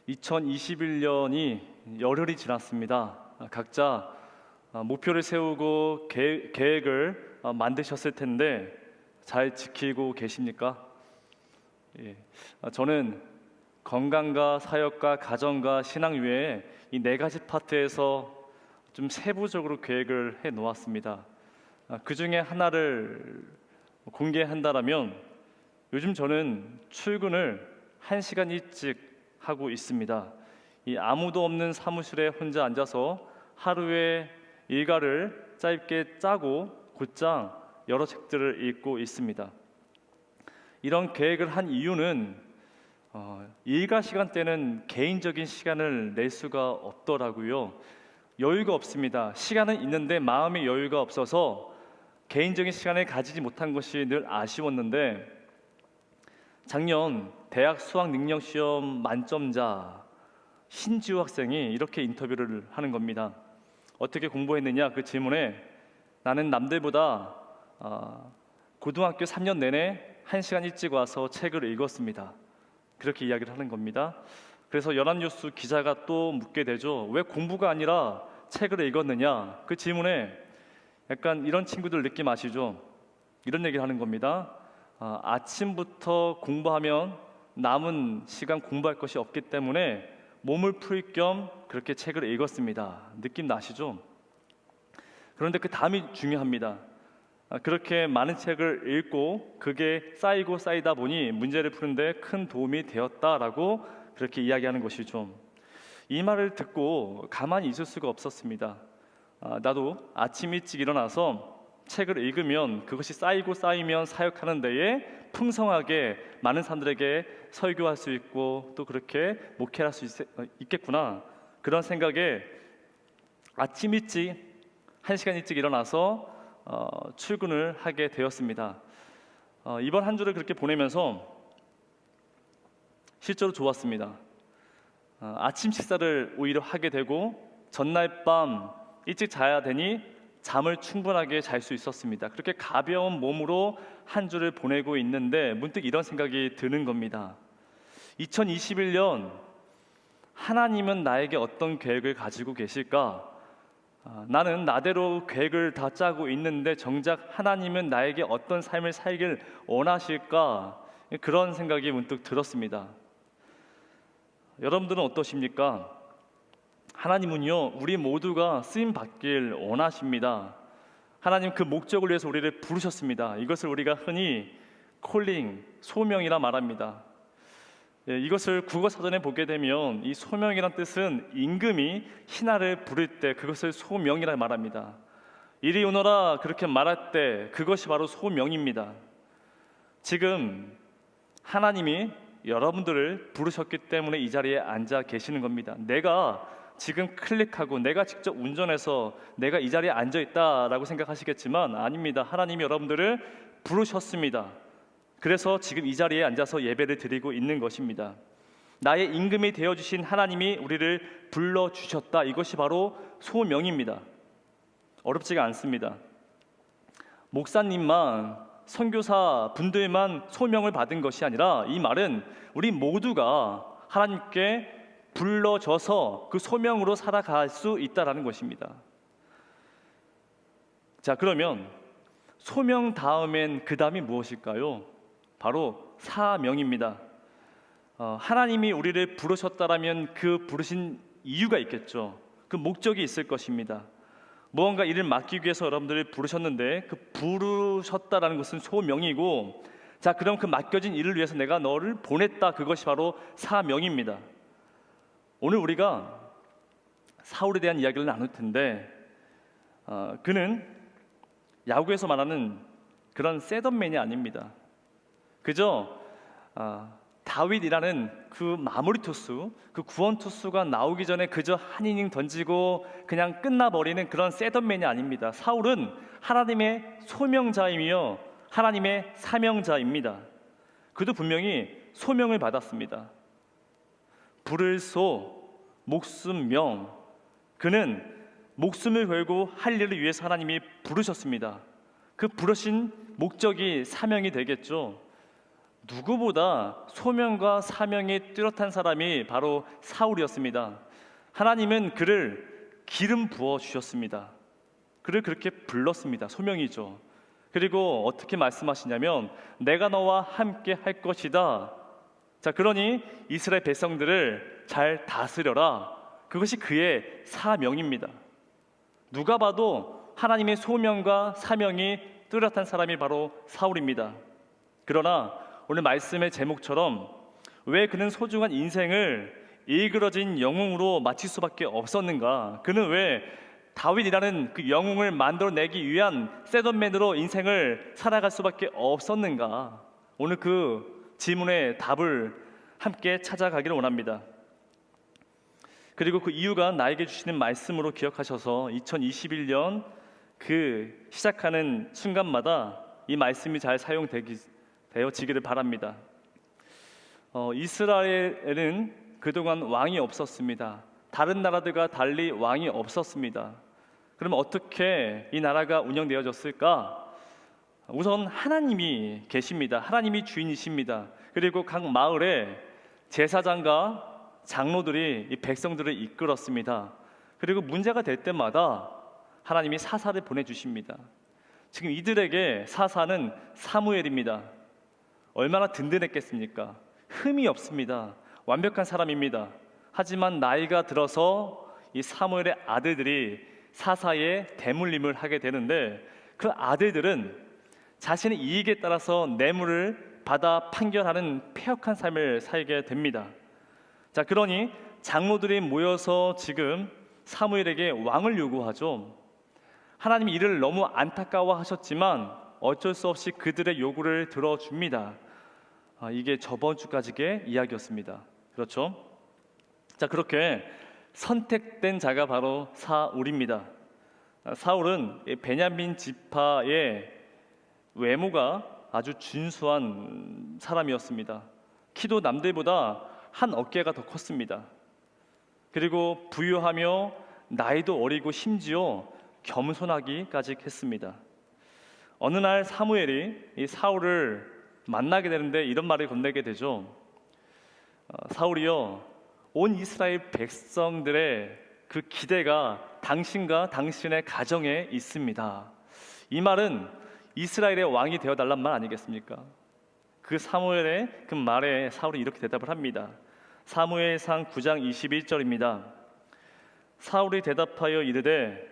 2021년이 열흘이 지났습니다. 각자 목표를 세우고 계획을 만드셨을 텐데 잘 지키고 계십니까? 예. 저는 건강과 사역과 가정과 신앙 외에 이 네 가지 파트에서 좀 세부적으로 계획을 해 놓았습니다. 그 중에 하나를 공개한다라면 요즘 저는 출근을 1시간 일찍 하고 있습니다. 이 아무도 없는 사무실에 혼자 앉아서 하루의 일과를 짧게 짜고 곧장 여러 책들을 읽고 있습니다. 이런 계획을 한 이유는 일과 시간대는 개인적인 시간을 낼 수가 없더라고요. 여유가 없습니다. 시간은 있는데 마음의 여유가 없어서 개인적인 시간을 가지지 못한 것이 늘 아쉬웠는데, 작년 대학 수학 능력 시험 만점자 신지우 학생이 이렇게 인터뷰를 하는 겁니다. 어떻게 공부했느냐? 그 질문에 나는 남들보다 고등학교 3년 내내 1시간 일찍 와서 책을 읽었습니다. 그렇게 이야기를 하는 겁니다. 그래서 연합뉴스 기자가 또 묻게 되죠. 왜 공부가 아니라 책을 읽었느냐? 그 질문에 약간 이런 친구들 느낌 아시죠? 이런 얘기를 하는 겁니다. 아침부터 공부하면 남은 시간 공부할 것이 없기 때문에 몸을 풀 겸 그렇게 책을 읽었습니다. 느낌 나시죠? 그런데 그 다음이 중요합니다. 그렇게 많은 책을 읽고 그게 쌓이고 쌓이다 보니 문제를 푸는데 큰 도움이 되었다라고 그렇게 이야기하는 것이죠. 이 말을 듣고 가만히 있을 수가 없었습니다. 나도 아침 일찍 일어나서 책을 읽으면 그것이 쌓이고 쌓이면 사역하는 데에 풍성하게 많은 사람들에게 설교할 수 있고 또 그렇게 목회할 수 있겠구나, 그런 생각에 아침 일찍 1시간 일찍 일어나서 출근을 하게 되었습니다. 이번 한 주를 그렇게 보내면서 실제로 좋았습니다. 아침 식사를 오히려 하게 되고 전날 밤 일찍 자야 되니 잠을 충분하게 잘 수 있었습니다. 그렇게 가벼운 몸으로 한 주를 보내고 있는데 문득 이런 생각이 드는 겁니다. 2021년 하나님은 나에게 어떤 계획을 가지고 계실까? 나는 나대로 계획을 다 짜고 있는데 정작 하나님은 나에게 어떤 삶을 살길 원하실까? 그런 생각이 문득 들었습니다. 여러분들은 어떠십니까? 하나님은요, 우리 모두가 쓰임 받길 원하십니다. 하나님 그 목적을 위해서 우리를 부르셨습니다. 이것을 우리가 흔히 콜링, 소명이라 말합니다. 이것을 국어사전에 보게 되면 이 소명이란 뜻은 임금이 신하를 부를 때 그것을 소명이라 말합니다. 이리 오너라 그렇게 말할 때 그것이 바로 소명입니다. 지금 하나님이 여러분들을 부르셨기 때문에 이 자리에 앉아 계시는 겁니다. 내가 지금 클릭하고 내가 직접 운전해서 내가 이 자리에 앉아 있다라고 생각하시겠지만 아닙니다. 하나님이 여러분들을 부르셨습니다. 그래서 지금 이 자리에 앉아서 예배를 드리고 있는 것입니다. 나의 임금이 되어주신 하나님이 우리를 불러주셨다. 이것이 바로 소명입니다. 어렵지가 않습니다. 목사님만, 선교사 분들만 소명을 받은 것이 아니라 이 말은 우리 모두가 하나님께 불러져서 그 소명으로 살아갈 수 있다라는 것입니다. 자, 그러면 소명 다음엔 그 다음이 무엇일까요? 바로 사명입니다. 하나님이 우리를 부르셨다라면 그 부르신 이유가 있겠죠. 그 목적이 있을 것입니다. 무언가 일을 맡기기 위해서 여러분들을 부르셨는데 그 부르셨다라는 것은 소명이고, 자, 그럼 그 맡겨진 일을 위해서 내가 너를 보냈다, 그것이 바로 사명입니다. 오늘 우리가 사울에 대한 이야기를 나눌 텐데 그는 야구에서 말하는 그런 셋업맨이 아닙니다. 그저 다윗이라는 그 마무리 투수, 그 구원 투수가 나오기 전에 그저 한 이닝 던지고 그냥 끝나버리는 그런 셋업맨이 아닙니다. 사울은 하나님의 소명자이며 하나님의 사명자입니다. 그도 분명히 소명을 받았습니다. 부를 소, 목숨 명. 그는 목숨을 걸고 할 일을 위해서 하나님이 부르셨습니다. 그 부르신 목적이 사명이 되겠죠. 누구보다 소명과 사명이 뚜렷한 사람이 바로 사울이었습니다. 하나님은 그를 기름 부어 주셨습니다. 그를 그렇게 불렀습니다. 소명이죠. 그리고 어떻게 말씀하시냐면 내가 너와 함께 할 것이다. 자, 그러니 이스라엘 백성들을 잘 다스려라. 그것이 그의 사명입니다. 누가 봐도 하나님의 소명과 사명이 뚜렷한 사람이 바로 사울입니다. 그러나 오늘 말씀의 제목처럼 왜 그는 소중한 인생을 일그러진 영웅으로 마칠 수밖에 없었는가? 그는 왜 다윗이라는 그 영웅을 만들어내기 위한 셋업맨으로 인생을 살아갈 수밖에 없었는가? 오늘 그 질문의 답을 함께 찾아가기를 원합니다. 그리고 그 이유가 나에게 주시는 말씀으로 기억하셔서 2021년 그 시작하는 순간마다 이 말씀이 잘 사용되어지기를 바랍니다. 이스라엘은 그동안 왕이 없었습니다. 다른 나라들과 달리 왕이 없었습니다. 그러면 어떻게 이 나라가 운영되어졌을까? 우선 하나님이 계십니다. 하나님이 주인이십니다. 그리고 각 마을에 제사장과 장로들이 이 백성들을 이끌었습니다. 그리고 문제가 될 때마다 하나님이 사사를 보내주십니다. 지금 이들에게 사사는 사무엘입니다. 얼마나 든든했겠습니까? 흠이 없습니다. 완벽한 사람입니다. 하지만 나이가 들어서 이 사무엘의 아들들이 사사의 대물림을 하게 되는데 그 아들들은 자신의 이익에 따라서 뇌물을 받아 판결하는 패역한 삶을 살게 됩니다. 자, 그러니 장로들이 모여서 지금 사무엘에게 왕을 요구하죠. 하나님이 이를 너무 안타까워하셨지만 어쩔 수 없이 그들의 요구를 들어줍니다. 이게 저번 주까지의 이야기였습니다. 그렇죠? 자, 그렇게 선택된 자가 바로 사울입니다. 사울은 베냐민 지파의 외모가 아주 준수한 사람이었습니다. 키도 남들보다 한 어깨가 더 컸습니다. 그리고 부유하며 나이도 어리고 심지어 겸손하기까지 했습니다. 어느 날 사무엘이 이 사울을 만나게 되는데 이런 말을 건네게 되죠. 사울이여, 온 이스라엘 백성들의 그 기대가 당신과 당신의 가정에 있습니다. 이 말은 이스라엘의 왕이 되어달란 말 아니겠습니까? 그 사무엘의 그 말에 사울이 이렇게 대답을 합니다. 사무엘상 9장 21절입니다. 사울이 대답하여 이르되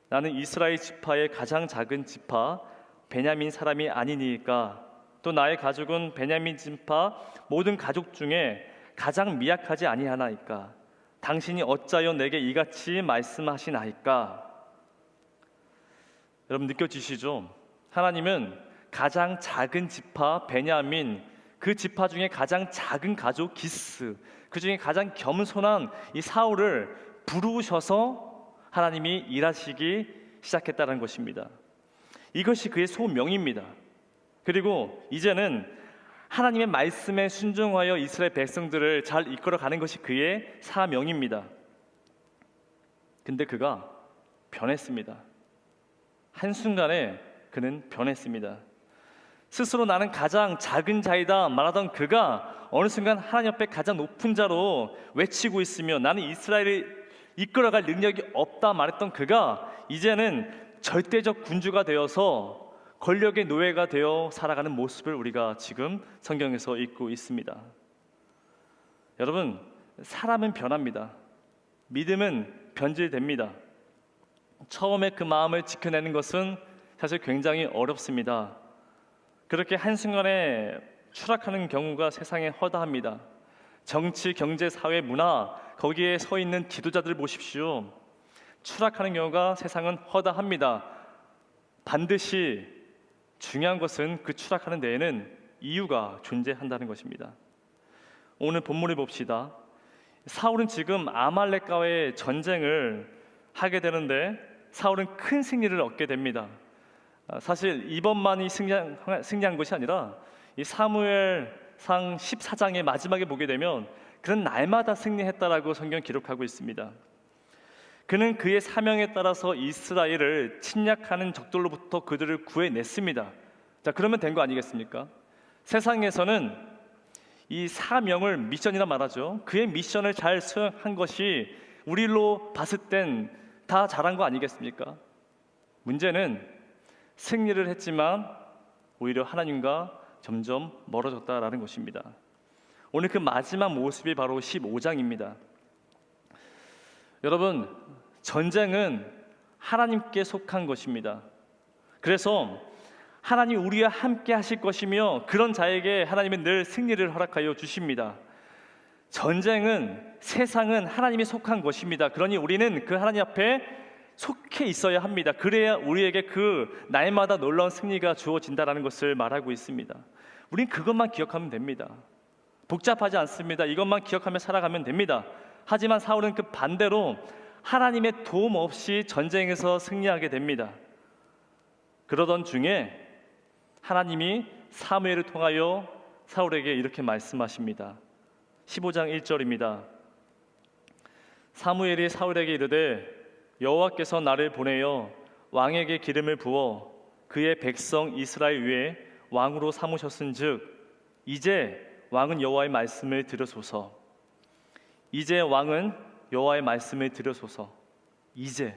나는 이스라엘 지파의 가장 작은 지파 베냐민 사람이 아니니까 또 나의 가족은 베냐민 지파 모든 가족 중에 가장 미약하지 아니하나이까 당신이 어찌하여 내게 이같이 말씀하시나이까. 여러분 느껴지시죠? 하나님은 가장 작은 지파 베냐민, 그 지파 중에 가장 작은 가족 기스, 그 중에 가장 겸손한 이 사울을 부르셔서 하나님이 일하시기 시작했다는 것입니다. 이것이 그의 소명입니다. 그리고 이제는 하나님의 말씀에 순종하여 이스라엘 백성들을 잘 이끌어가는 것이 그의 사명입니다. 근데 그가 변했습니다. 한순간에 그는 변했습니다. 스스로 나는 가장 작은 자이다 말하던 그가 어느 순간 하나님 앞에 가장 높은 자로 외치고 있으며 나는 이스라엘을 이끌어갈 능력이 없다 말했던 그가 이제는 절대적 군주가 되어서 권력의 노예가 되어 살아가는 모습을 우리가 지금 성경에서 읽고 있습니다. 여러분, 사람은 변합니다. 믿음은 변질됩니다. 처음에 그 마음을 지켜내는 것은 사실 굉장히 어렵습니다. 그렇게 한순간에 추락하는 경우가 세상에 허다합니다. 정치, 경제, 사회, 문화 거기에 서 있는 지도자들 보십시오. 추락하는 경우가 세상은 허다합니다. 반드시 중요한 것은 그 추락하는 데에는 이유가 존재한다는 것입니다. 오늘 본문을 봅시다. 사울은 지금 아말렉과의 전쟁을 하게 되는데 사울은 큰 승리를 얻게 됩니다. 사실 이번만이 승리한 것이 아니라 이 사무엘상 14장의 마지막에 보게 되면 그는 날마다 승리했다라고 성경 기록하고 있습니다. 그는 그의 사명에 따라서 이스라엘을 침략하는 적들로부터 그들을 구해냈습니다. 자, 그러면 된 거 아니겠습니까? 세상에서는 이 사명을 미션이라 말하죠. 그의 미션을 잘 수행한 것이 우리로 봤을 땐 다 잘한 거 아니겠습니까? 문제는 승리를 했지만 오히려 하나님과 점점 멀어졌다라는 것입니다. 오늘 그 마지막 모습이 바로 15장입니다. 여러분, 전쟁은 하나님께 속한 것입니다. 그래서 하나님 우리와 함께 하실 것이며 그런 자에게 하나님은 늘 승리를 허락하여 주십니다. 전쟁은, 세상은 하나님이 속한 것입니다. 그러니 우리는 그 하나님 앞에 속해 있어야 합니다. 그래야 우리에게 그 날마다 놀라운 승리가 주어진다는 것을 말하고 있습니다. 우린 그것만 기억하면 됩니다. 복잡하지 않습니다. 이것만 기억하며 살아가면 됩니다. 하지만 사울은 그 반대로 하나님의 도움 없이 전쟁에서 승리하게 됩니다. 그러던 중에 하나님이 사무엘을 통하여 사울에게 이렇게 말씀하십니다. 15장 1절입니다. 사무엘이 사울에게 이르되 여호와께서 나를 보내어 왕에게 기름을 부어 그의 백성 이스라엘 위에 왕으로 삼으셨은즉 이제 왕은 여호와의 말씀을 들으소서. 이제 왕은 여호와의 말씀을 들으소서. 이제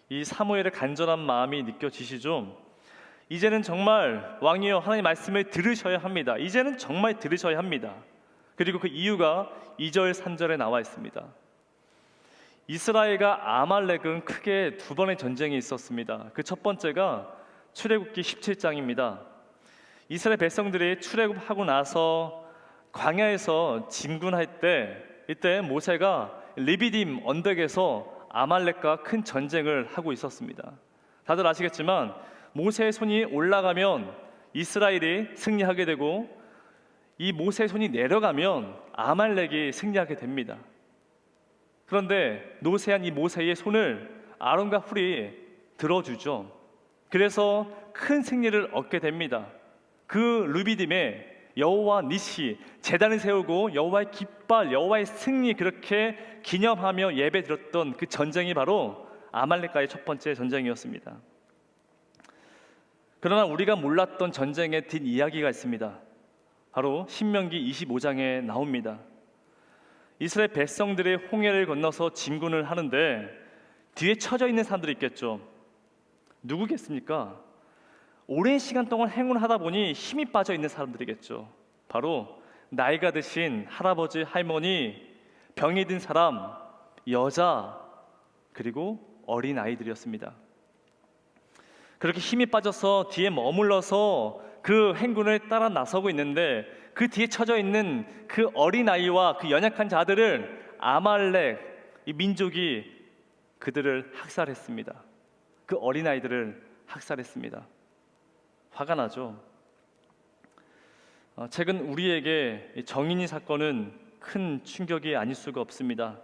이 사무엘의 간절한 마음이 느껴지시죠? 이제는 정말 왕이여 하나님의 말씀을 들으셔야 합니다. 이제는 정말 들으셔야 합니다. 그리고 그 이유가 2절 3절에 나와 있습니다. 이스라엘과 아말렉은 크게 두 번의 전쟁이 있었습니다. 그 첫 번째가 출애굽기 17장입니다. 이스라엘 백성들이 출애굽하고 나서 광야에서 진군할 때 이때 모세가 리비딤 언덕에서 아말렉과 큰 전쟁을 하고 있었습니다. 다들 아시겠지만 모세의 손이 올라가면 이스라엘이 승리하게 되고 이 모세의 손이 내려가면 아말렉이 승리하게 됩니다. 그런데 노쇠한 이 모세의 손을 아론과 훌이 들어주죠. 그래서 큰 승리를 얻게 됩니다. 그 르비딤에 여호와 니시 제단을 세우고 여호와의 깃발, 여호와의 승리 그렇게 기념하며 예배드렸던 그 전쟁이 바로 아말렉과의 첫 번째 전쟁이었습니다. 그러나 우리가 몰랐던 전쟁의 뒷이야기가 있습니다. 바로 신명기 25장에 나옵니다. 이스라엘 백성들의 홍해를 건너서 진군을 하는데 뒤에 처져 있는 사람들이 있겠죠. 누구겠습니까? 오랜 시간 동안 행군하다 보니 힘이 빠져 있는 사람들이겠죠. 바로 나이가 드신 할아버지, 할머니, 병이 든 사람, 여자, 그리고 어린 아이들이었습니다. 그렇게 힘이 빠져서 뒤에 머물러서 그 행군을 따라 나서고 있는데 그 뒤에 처져 있는 그 어린 아이와 그 연약한 자들을 아말렉 이 민족이 그들을 학살했습니다. 그 어린 아이들을 학살했습니다. 화가 나죠. 최근 우리에게 정인이 사건은 큰 충격이 아닐 수가 없습니다.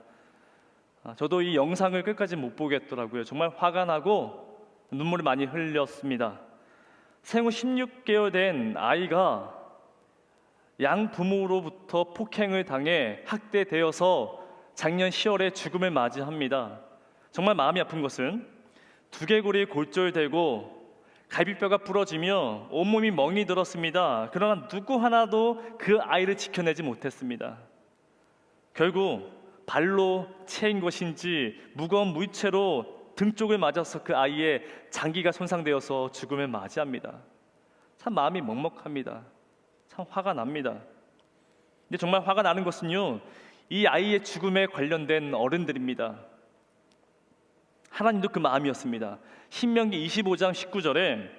저도 이 영상을 끝까지 못 보겠더라고요. 정말 화가 나고 눈물을 많이 흘렸습니다. 생후 16개월 된 아이가 양부모로부터 폭행을 당해 학대되어서 작년 10월에 죽음을 맞이합니다. 정말 마음이 아픈 것은 두개골이 골절되고 갈비뼈가 부러지며 온몸이 멍이 들었습니다. 그러나 누구 하나도 그 아이를 지켜내지 못했습니다. 결국 발로 채인 것인지 무거운 물체로 등 쪽을 맞아서 그 아이의 장기가 손상되어서 죽음을 맞이합니다. 참 마음이 먹먹합니다. 참 화가 납니다. 근데 정말 화가 나는 것은요, 이 아이의 죽음에 관련된 어른들입니다. 하나님도 그 마음이었습니다. 신명기 25장 19절에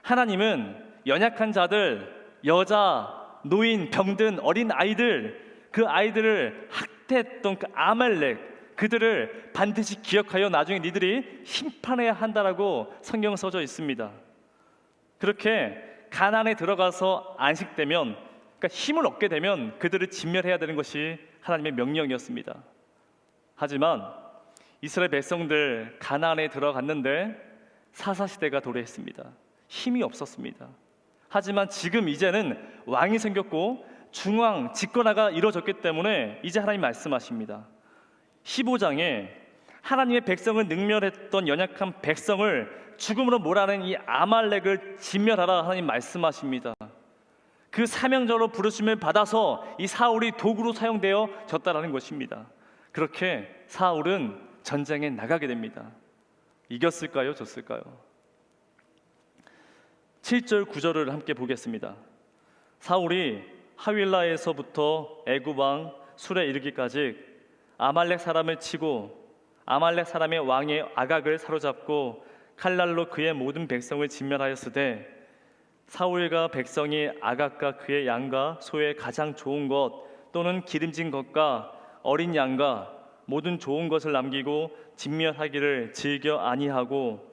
하나님은 연약한 자들, 여자, 노인, 병든 어린 아이들, 그 아이들을 학대했던 그 아말렉 그들을 반드시 기억하여 나중에 니들이 심판해야 한다라고 성경 써져 있습니다. 그렇게 가나안에 들어가서 안식되면, 그러니까 힘을 얻게 되면 그들을 진멸해야 되는 것이 하나님의 명령이었습니다. 하지만 이스라엘 백성들 가나안에 들어갔는데 사사시대가 도래했습니다. 힘이 없었습니다. 하지만 지금 이제는 왕이 생겼고 중앙 집권화가 이루어졌기 때문에 이제 하나님 말씀하십니다. 15장에 하나님의 백성을 능멸했던 연약한 백성을 죽음으로 몰아낸 이 아말렉을 진멸하라 하나님 말씀하십니다. 그 사명자로 부르심을 받아서 이 사울이 도구로 사용되어졌다라는 것입니다. 그렇게 사울은 전쟁에 나가게 됩니다. 이겼을까요? 졌을까요? 7절 9절을 함께 보겠습니다. 사울이 하윌라에서부터 애굽 왕 술에 이르기까지 아말렉 사람을 치고 아말렉 사람의 왕의 아각을 사로잡고 칼날로 그의 모든 백성을 진멸하였으되 사울과 백성이 아각과 그의 양과 소의 가장 좋은 것 또는 기름진 것과 어린 양과 모든 좋은 것을 남기고 진멸하기를 즐겨 아니하고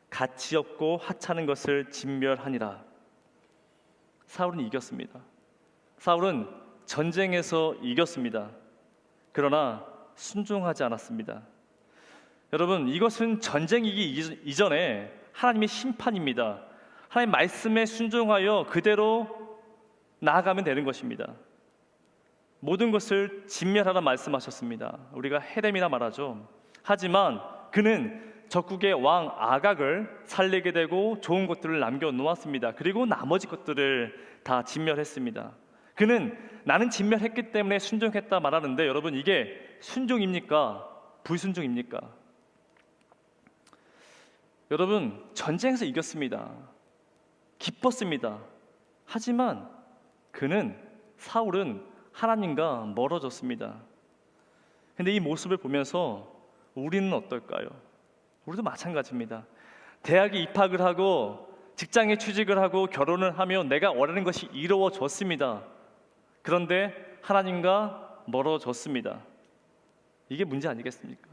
가치 없고 하찮은 것을 진멸하니라. 사울은 이겼습니다. 사울은 전쟁에서 이겼습니다. 그러나 순종하지 않았습니다. 여러분, 이것은 전쟁이기 이전에 하나님의 심판입니다. 하나님 말씀에 순종하여 그대로 나아가면 되는 것입니다. 모든 것을 진멸하라 말씀하셨습니다. 우리가 헤렘이라 말하죠. 하지만 그는 적국의 왕 아각을 살리게 되고 좋은 것들을 남겨놓았습니다. 그리고 나머지 것들을 다 진멸했습니다. 그는 나는 진멸했기 때문에 순종했다 말하는데, 여러분, 이게 순종입니까? 불순종입니까? 여러분, 전쟁에서 이겼습니다. 기뻤습니다. 하지만 사울은 하나님과 멀어졌습니다. 근데 이 모습을 보면서 우리는 어떨까요? 우리도 마찬가지입니다. 대학에 입학을 하고 직장에 취직을 하고 결혼을 하면 내가 원하는 것이 이루어졌습니다. 그런데 하나님과 멀어졌습니다. 이게 문제 아니겠습니까?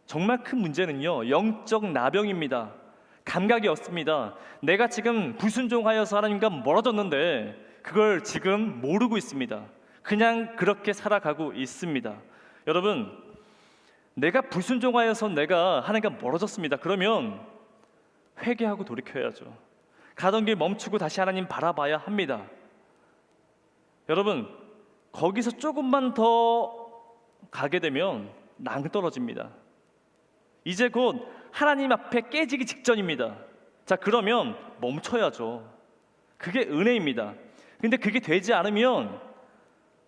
정말 큰 문제는요, 영적 나병입니다. 감각이 없습니다. 내가 지금 불순종하여서 하나님과 멀어졌는데 그걸 지금 모르고 있습니다. 그냥 그렇게 살아가고 있습니다. 여러분, 내가 불순종하여서 내가 하나님과 멀어졌습니다. 그러면 회개하고 돌이켜야죠. 가던 길 멈추고 다시 하나님 바라봐야 합니다. 여러분, 거기서 조금만 더 가게 되면 낭떠러집니다. 이제 곧 하나님 앞에 깨지기 직전입니다. 자, 그러면 멈춰야죠. 그게 은혜입니다. 근데 그게 되지 않으면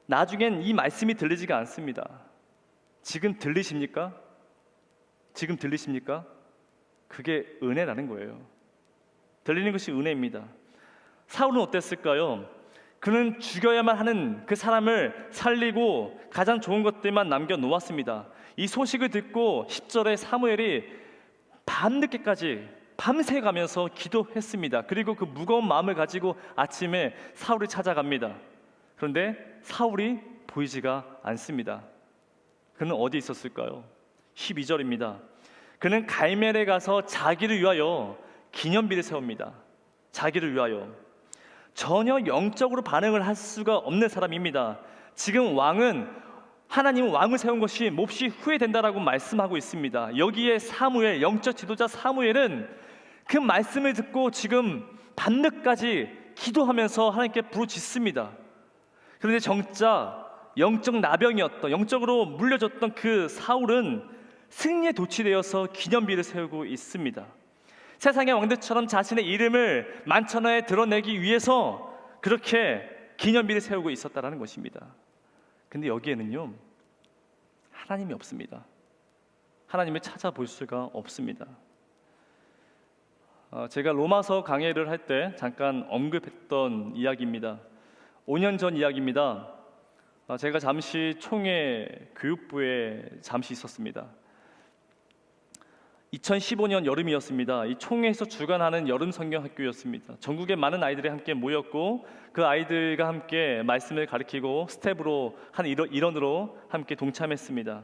나중엔 이 말씀이 들리지가 않습니다. 지금 들리십니까? 지금 들리십니까? 그게 은혜라는 거예요. 들리는 것이 은혜입니다. 사울은 어땠을까요? 그는 죽여야만 하는 그 사람을 살리고 가장 좋은 것들만 남겨놓았습니다. 이 소식을 듣고 10절에 사무엘이 밤늦게까지 밤새 가면서 기도했습니다. 그리고 그 무거운 마음을 가지고 아침에 사울을 찾아갑니다. 그런데 사울이 보이지가 않습니다. 그는 어디 있었을까요? 12절입니다. 그는 갈멜에 가서 자기를 위하여 기념비를 세웁니다. 자기를 위하여. 전혀 영적으로 반응을 할 수가 없는 사람입니다. 지금 하나님은 왕을 세운 것이 몹시 후회된다라고 말씀하고 있습니다. 여기에 사무엘, 영적 지도자 사무엘은 그 말씀을 듣고 지금 밤늦까지 기도하면서 하나님께 부르짖습니다. 그런데 정작 영적 나병이었던, 영적으로 물려졌던 그 사울은 승리에 도취되어서 기념비를 세우고 있습니다. 세상의 왕들처럼 자신의 이름을 만천하에 드러내기 위해서 그렇게 기념비를 세우고 있었다는 것입니다. 근데 여기에는요, 하나님이 없습니다. 하나님을 찾아볼 수가 없습니다. 제가 로마서 강해를 할 때 잠깐 언급했던 이야기입니다. 5년 전 이야기입니다. 제가 잠시 총회 교육부에 잠시 있었습니다. 2015년 여름이었습니다. 이 총회에서 주관하는 여름 성경 학교였습니다. 전국의 많은 아이들이 함께 모였고 그 아이들과 함께 말씀을 가르치고 스텝으로 한 일원으로 함께 동참했습니다.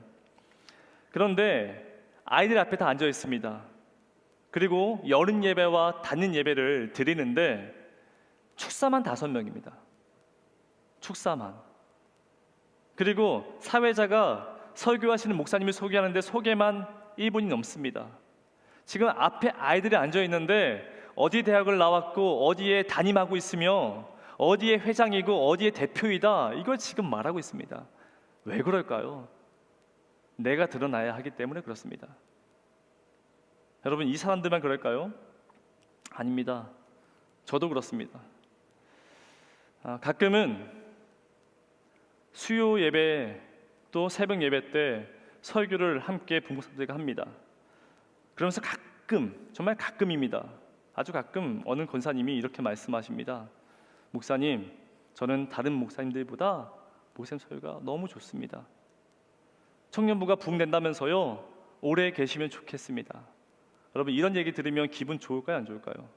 그런데 아이들 앞에 다 앉아 있습니다. 그리고 여름 예배와 닫는 예배를 드리는데 축사만 5명입니다. 축사만. 그리고 사회자가 설교하시는 목사님을 소개하는데 소개만 1분이 넘습니다. 지금 앞에 아이들이 앉아 있는데 어디 대학을 나왔고 어디에 담임하고 있으며 어디에 회장이고 어디에 대표이다, 이걸 지금 말하고 있습니다. 왜 그럴까요? 내가 드러나야 하기 때문에 그렇습니다. 여러분, 이 사람들만 그럴까요? 아닙니다. 저도 그렇습니다. 가끔은 수요 예배 또 새벽 예배 때 설교를 함께 부모 목사들과 합니다. 그러면서 가끔, 정말 가끔입니다. 아주 가끔 어느 권사님이 이렇게 말씀하십니다. 목사님, 저는 다른 목사님들보다 목사님 설교가 너무 좋습니다. 청년부가 부흥된다면서요, 오래 계시면 좋겠습니다. 여러분, 이런 얘기 들으면 기분 좋을까요, 안 좋을까요?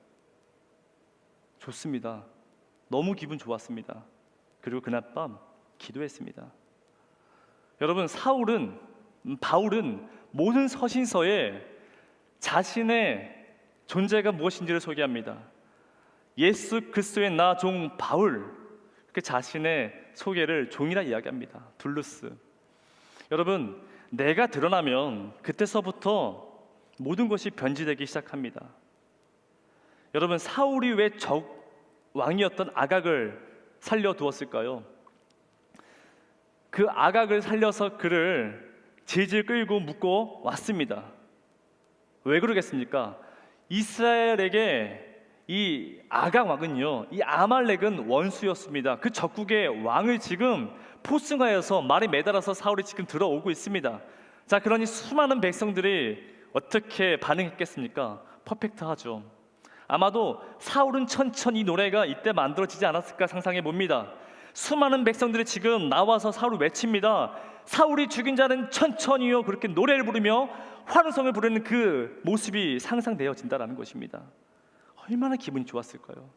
좋습니다. 너무 기분 좋았습니다. 그리고 그날 밤 기도했습니다. 여러분, 바울은 모든 서신서에 자신의 존재가 무엇인지를 소개합니다. 예수 그리스도의 나 종 바울, 그 자신의 소개를 종이라 이야기합니다. 둘루스. 여러분, 내가 드러나면 그때서부터 모든 것이 변질되기 시작합니다. 여러분, 사울이 왜 왕이었던 아각을 살려두었을까요? 그 아각을 살려서 그를 질질 끌고 묶고 왔습니다. 왜 그러겠습니까? 이스라엘에게 이 아각 왕은요, 이 아말렉은 원수였습니다. 그 적국의 왕을 지금 포승하여서 말에 매달아서 사울이 지금 들어오고 있습니다. 자, 그러니 수많은 백성들이 어떻게 반응했겠습니까? 퍼펙트하죠. 아마도 사울은 천천히 노래가 이때 만들어지지 않았을까 상상해 봅니다. 수많은 백성들이 지금 나와서 사울을 외칩니다. 사울이 죽인 자는 천천히요, 그렇게 노래를 부르며 환호성을 부르는 그 모습이 상상되어진다는 것입니다. 얼마나 기분이 좋았을까요?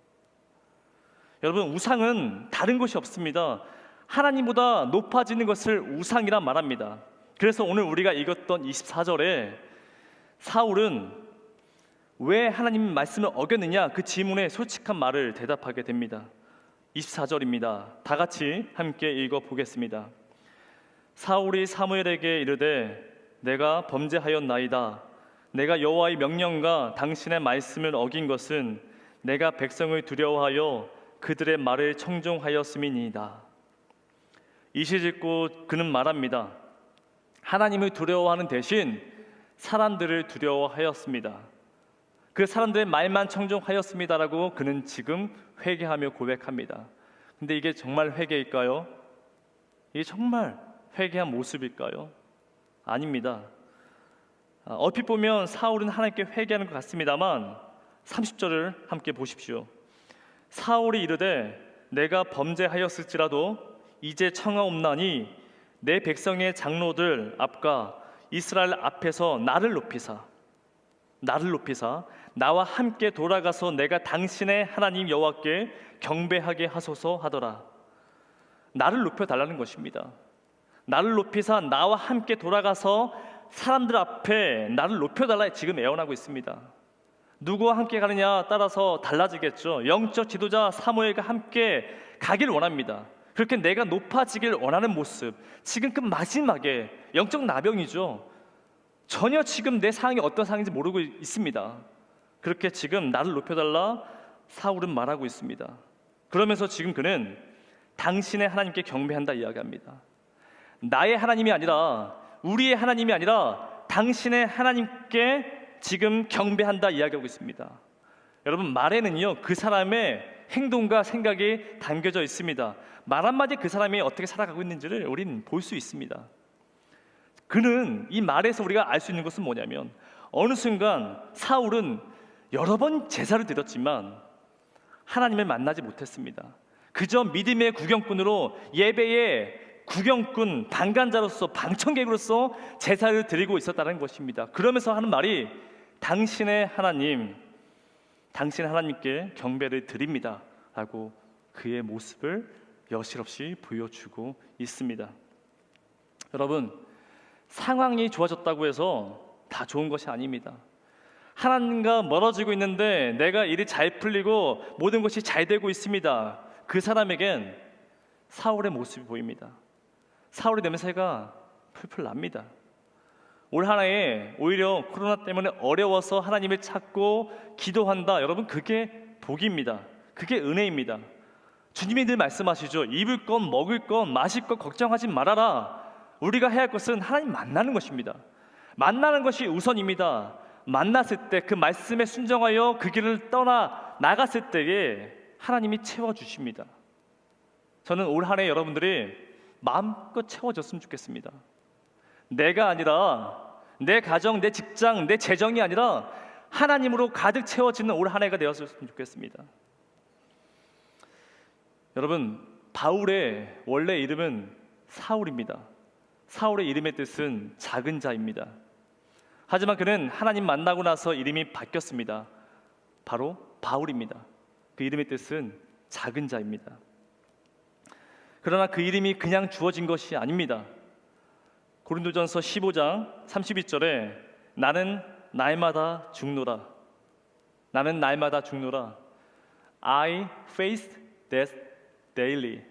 여러분, 우상은 다른 것이 없습니다. 하나님보다 높아지는 것을 우상이라 말합니다. 그래서 오늘 우리가 읽었던 24절에 사울은 왜 하나님 말씀을 어겼느냐, 그 질문에 솔직한 말을 대답하게 됩니다. 24절입니다. 다 같이 함께 읽어보겠습니다. 사울이 사무엘에게 이르되 내가 범죄하였나이다. 내가 여호와의 명령과 당신의 말씀을 어긴 것은 내가 백성을 두려워하여 그들의 말을 청종하였음이니이다. 이시짓고 그는 말합니다. 하나님을 두려워하는 대신 사람들을 두려워하였습니다. 그 사람들의 말만 청종하였습니다라고 그는 지금 회개하며 고백합니다. 근데 이게 정말 회개일까요? 이게 정말 회개한 모습일까요? 아닙니다. 얼핏 보면 사울은 하나님께 회개하는 것 같습니다만 30절을 함께 보십시오. 사울이 이르되 내가 범죄하였을지라도 이제 청하옵나니 내 백성의 장로들 앞과 이스라엘 앞에서 나를 높이사 나와 함께 돌아가서 내가 당신의 하나님 여호와께 경배하게 하소서 하더라. 나를 높여달라는 것입니다. 나를 높이사 나와 함께 돌아가서 사람들 앞에 나를 높여달라 지금 애원하고 있습니다. 누구와 함께 가느냐 따라서 달라지겠죠. 영적 지도자 사무엘과 함께 가길 원합니다. 그렇게 내가 높아지길 원하는 모습, 지금 그 마지막에 영적 나병이죠. 전혀 지금 내 상황이 어떤 상황인지 모르고 있습니다. 그렇게 지금 나를 높여달라 사울은 말하고 있습니다. 그러면서 지금 그는 당신의 하나님께 경배한다 이야기합니다. 나의 하나님이 아니라, 우리의 하나님이 아니라 당신의 하나님께 지금 경배한다 이야기하고 있습니다. 여러분, 말에는요 그 사람의 행동과 생각이 담겨져 있습니다. 말 한마디 그 사람이 어떻게 살아가고 있는지를 우리는 볼 수 있습니다. 그는 이 말에서 우리가 알 수 있는 것은 뭐냐면, 어느 순간 사울은 여러 번 제사를 드렸지만 하나님을 만나지 못했습니다. 그저 믿음의 구경꾼으로, 예배의 구경꾼, 방관자로서, 방청객으로서 제사를 드리고 있었다는 것입니다. 그러면서 하는 말이 당신의 하나님, 당신의 하나님께 경배를 드립니다 라고 그의 모습을 여실없이 보여주고 있습니다. 여러분, 상황이 좋아졌다고 해서 다 좋은 것이 아닙니다. 하나님과 멀어지고 있는데 내가 일이 잘 풀리고 모든 것이 잘 되고 있습니다. 그 사람에겐 사울의 모습이 보입니다. 사울의 냄새가 풀풀 납니다. 올 한해에 오히려 코로나 때문에 어려워서 하나님을 찾고 기도한다. 여러분, 그게 복입니다. 그게 은혜입니다. 주님이 늘 말씀하시죠. 입을 것, 먹을 것, 마실 것 걱정하지 말아라. 우리가 해야 할 것은 하나님 만나는 것입니다. 만나는 것이 우선입니다. 만났을 때 그 말씀에 순종하여 그 길을 떠나 나갔을 때에 하나님이 채워주십니다. 저는 올 한 해 여러분들이 마음껏 채워졌으면 좋겠습니다. 내가 아니라 내 가정, 내 직장, 내 재정이 아니라 하나님으로 가득 채워지는 올 한 해가 되었으면 좋겠습니다. 여러분, 바울의 원래 이름은 사울입니다. 사울의 이름의 뜻은 작은 자입니다. 하지만 그는 하나님 만나고 나서 이름이 바뀌었습니다. 바로 바울입니다. 그 이름의 뜻은 작은 자입니다. 그러나 그 이름이 그냥 주어진 것이 아닙니다. 고린도전서 15장 32절에 나는 날마다 죽노라. 나는 날마다 죽노라. I face death daily.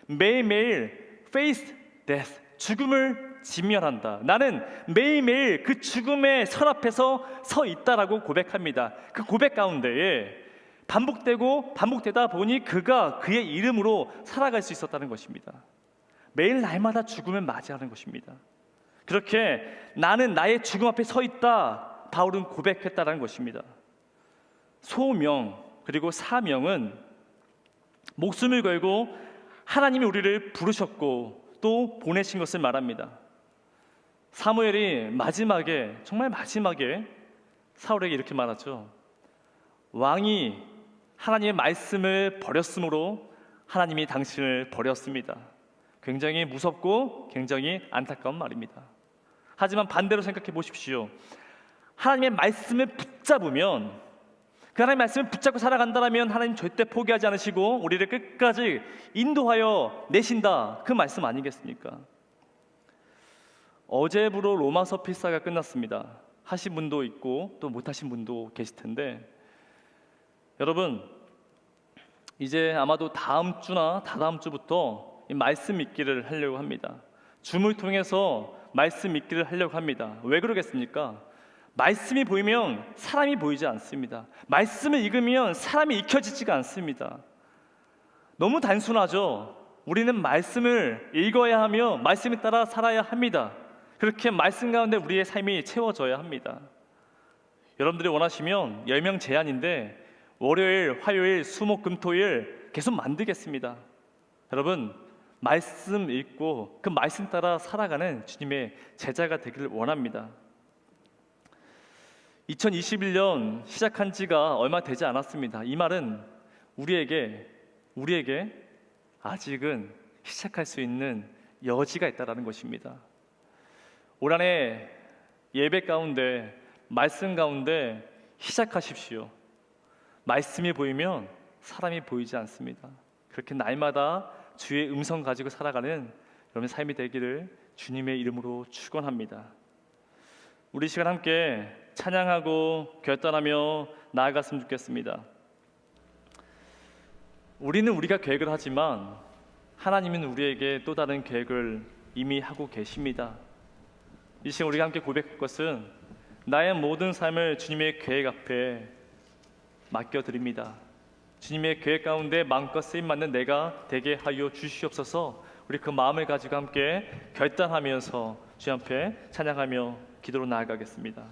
매일매일 face death, 죽음을 직면한다. 나는 매일매일 그 죽음의 선 앞에서 서 있다라고 고백합니다. 그 고백 가운데에 반복되고 반복되다 보니 그가 그의 이름으로 살아갈 수 있었다는 것입니다. 매일 날마다 죽음을 맞이하는 것입니다. 그렇게 나는 나의 죽음 앞에 서 있다, 바울은 고백했다는 것입니다. 소명 그리고 사명은 목숨을 걸고 하나님이 우리를 부르셨고 또 보내신 것을 말합니다. 사무엘이 마지막에, 정말 마지막에 사울에게 이렇게 말하죠. 왕이 하나님의 말씀을 버렸으므로 하나님이 당신을 버렸습니다. 굉장히 무섭고 굉장히 안타까운 말입니다. 하지만 반대로 생각해 보십시오. 하나님의 말씀을 붙잡으면, 그 하나님의 말씀을 붙잡고 살아간다면 하나님 절대 포기하지 않으시고 우리를 끝까지 인도하여 내신다, 그 말씀 아니겠습니까? 어제부로 로마서 필사가 끝났습니다. 하신 분도 있고 또 못하신 분도 계실 텐데, 여러분 이제 아마도 다음 주나 다다음 주부터 이 말씀 읽기를 하려고 합니다. 줌을 통해서 말씀 읽기를 하려고 합니다. 왜 그러겠습니까? 말씀이 보이면 사람이 보이지 않습니다. 말씀을 읽으면 사람이 익혀지지가 않습니다. 너무 단순하죠. 우리는 말씀을 읽어야 하며 말씀에 따라 살아야 합니다. 그렇게 말씀 가운데 우리의 삶이 채워져야 합니다. 여러분들이 원하시면 10명 제한인데 월요일, 화요일, 수목, 금, 토일 계속 만들겠습니다. 여러분, 말씀 읽고 그 말씀 따라 살아가는 주님의 제자가 되기를 원합니다. 2021년 시작한 지가 얼마 되지 않았습니다. 이 말은 우리에게 아직은 시작할 수 있는 여지가 있다는 것입니다. 올 한 해 예배 가운데, 말씀 가운데 시작하십시오. 말씀이 보이면 사람이 보이지 않습니다. 그렇게 날마다 주의 음성 가지고 살아가는 여러분의 삶이 되기를 주님의 이름으로 축원합니다. 우리 시간 함께 찬양하고 결단하며 나아갔으면 좋겠습니다. 우리는 우리가 계획을 하지만 하나님은 우리에게 또 다른 계획을 이미 하고 계십니다. 이 시간 우리가 함께 고백할 것은 나의 모든 삶을 주님의 계획 앞에 맡겨드립니다. 주님의 계획 가운데 마음껏 쓰임받는 내가 되게 하여 주시옵소서. 우리 그 마음을 가지고 함께 결단하면서 주님 앞에 찬양하며 기도로 나아가겠습니다.